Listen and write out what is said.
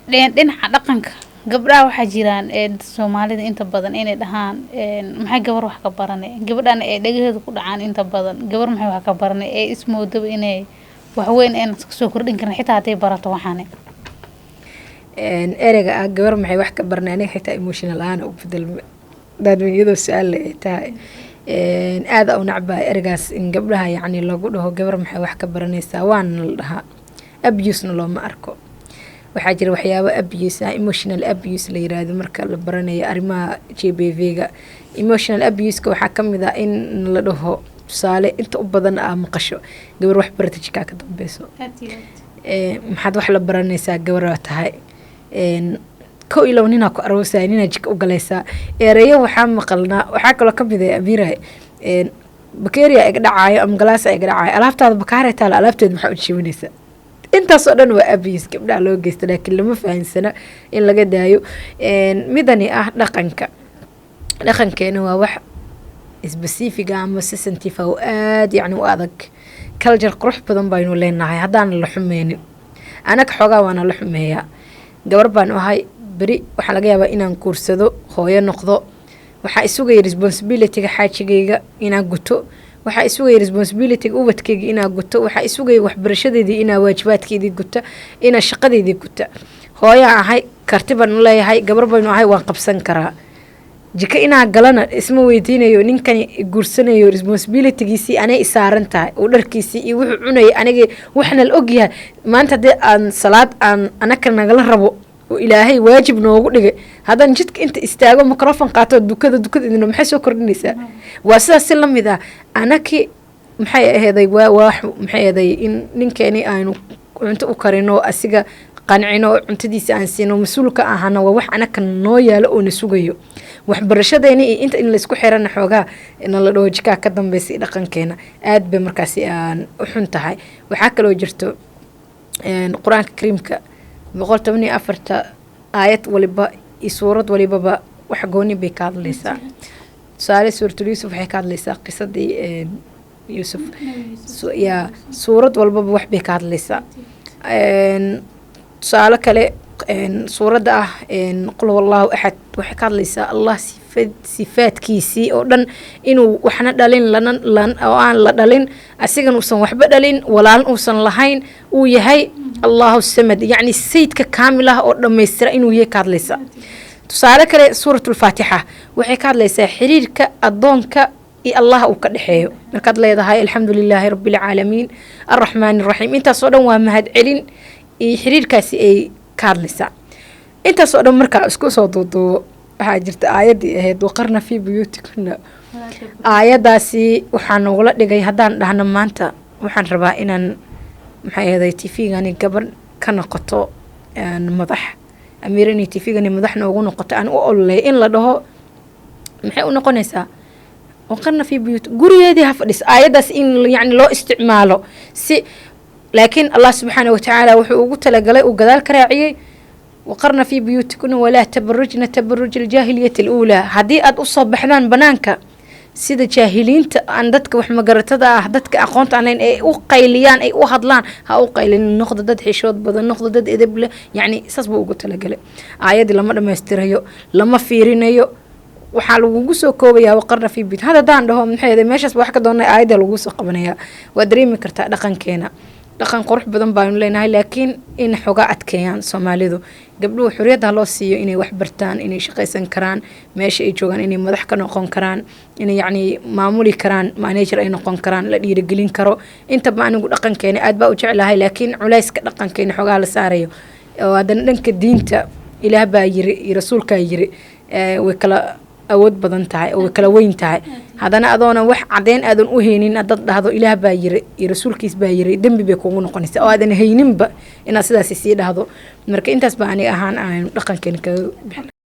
dhinaca dhaqanka gabdhaha waxaa jiraan Soomaalida inta badan inay dhahaan maxay gabar wax ka baranay gabadhan ee dhagaheedu ku dhacaan inta badan gabar maxay wax ka baranay ee ismoodo inay wax weyn ee soo kordhin karaan xitaa haday barato waxaan ereyga gabar maxay wax ka baranay aniga xitaa emotional aan u bedel dadweynaha su'aal ay tahay aad u nacbaa ereygaas in gabdhaha yacni lagu dhaho gabar maxay wax ka baranaysaa waan la dhahaa abuse loo ma arko waxaa jira waxyaabo abuse emotional abuse la yiraahdo marka la baranayo arrimaha GBV-ga emotional abuse-ka waxaa kamid ah in la dhaho tusaale inta u badan maqasho gabar wax barata jika ka dambayso maxaad wax la baranaysaa gabar tahay ko ilo nina ku aroosay nina jika u galaysaa ereyo waxaa maqalnaa waxaa kaloo kamid ah abiray bakeeriya ay dhacaayo ama galaas ay dhacaayo alaabtaada bakaare taal alaabteed maxaa u jibinaysaa intaas oo dhan waa abuse gabdhaha loo geysto laakiin lama fahansana in laga daayo midani dhaqankeena waa wax specific ama sensitive oo aad yani u adag culture qurux badan baynu leenahay haddaan la xumeynin anaga xoogaa waana la xumeeyaa gabar baan ahay beri waxaa laga yaabaa inaan kuursado hooyo noqdo waxaa isugaya responsibility-ga xaajigayga inaan guto waxaa isugaya responsibility ubadkayga inaa guto waxaa isugaya waxbarashadeedii inaa waajibaadkeedii guta inaa shaqadeedii guta hooyaa ahay karti baan u leeyahay gabar baynu ahay waan qabsan karaa jika inaa galana isma weydiinayo ninkani guursanayo responsibilitygiisii anay isaaran tahay oo dharkiisii iyo wuxuu cunaya aniga waxna la ogyahay maanta haddii aan salaad aan anaka nagala rabo oo ilaahay waajib noogu dhigay haddaan jidka inta istaago microphone qaato dukada idina maxay soo kordhinaysaa waa sidaas si la mid ah anaki maxay aheeday maxay aheeday in ninkeeni aynu cunto u karino asiga qancino cuntadiisa aan siino mas'uulka ahana waa wax anaka noo yaalo oo na sugayo waxbarashadeena iyo inta in la isku xirana xoogaa in la dhaho jika ka dambeysay dhaqankeena aad bay markaasi aan u xun tahay waxaa kaloo jirto quraanka kariimka 114 aayad waliba iyo suurad walibaba wax gooni bay ka hadlaysaa tusaale suuratul Yuusuf waxay ka hadlaysaa qisadii Yuusuf ya suurad walbaba wax bay ka hadlaysaa tusaale kale suurada qul huwallahu ahad waxay ka hadlaysaa Allah sifaadkiisii oo dhan inuu waxna dhalin oo aan la dhalin asigan uusan waxba dhalin walaal uusan lahayn uu yahay Allahu samad yani saydka kaamil ah oo dhameystira inuu yahay ka hadlaysaa tusaale kale suuratul Faatiha waxay ka hadlaysaa xiriirka adoonka iyo Allah uu ka dhaxeeyo markaad leedahay alxamdulillaahi rabbil caalamiin arrahmaanir rahiim intaas oo dhan waa mahad celin iyo xiriirkaasi ay ka hadlaysaa intaas oo dhan marka isku soo duuduubo waxaa jirta aayadii ahayd waqarna fi buyuutikunna aayadaasi waxaa nogula dhigay haddaan dhahno maanta waxaan rabaa inaan maxay ahaday TV-gani gabar ka noqoto madax amiirani TV-gani madax noogu noqoto aan u ololay in la dhaho maxay u noqonaysaa waqarna fi buyuut gurigeedii ha fadhis aayadaas in yani loo isticmaalo si laakiin Allah subhanahu wa ta'ala wuxuu ugu talagalay uu gadaal ka raaciyay وقرنا في بيوتكن ولا تبرجن تبرج الجاهلية الأولى هذه أصاب بحنان بنانك سيد جاهلين عن دتك وحما قرتدا دتك أقونت عنين أي أقيليان أي أهضلان ها أقيلين ناخذ دد حشود بدل ناخذ دد إدبله يعني أساس بوجود تلاقي عيادي لما يسترهيو لما فيرينيو waxaa lagu soo koobayaa waqarna fi bid hada daan dhaho maxay meeshaas wax ka doonay aayada lagu soo qabanaya waa dareemi kartaa dhaqankeena dhaqan qurux badan baan leenahay laakiin in xoga adkeeyaan Soomaalidu gabdhuhu xuriyada loo siiyo inay wax bartaan inay shaqaysan karaan meesha ay joogan inay madax ka noqon karaan inay yani maamuli karaan manager ay noqon karaan la dhiirigelin karo inta baan anigu dhaqankeena aad baa u jecelahay laakiin culayska dhaqankeena xoga la saarayo oo hadan dhanka diinta ilaah baa yiri rasuulka yiri way kala awood badan tahay oo kala weyn tahay hadana adoona wax cadeen aadan u heenin dad dhahdo ilaah baa yiri rasuulkiis baa yiri dambi bay kugu noqonaysaa oo aadan hayninba ina sidaas sii dhahdo marka intaas baa aniga ahaan aan dhaqankeena ka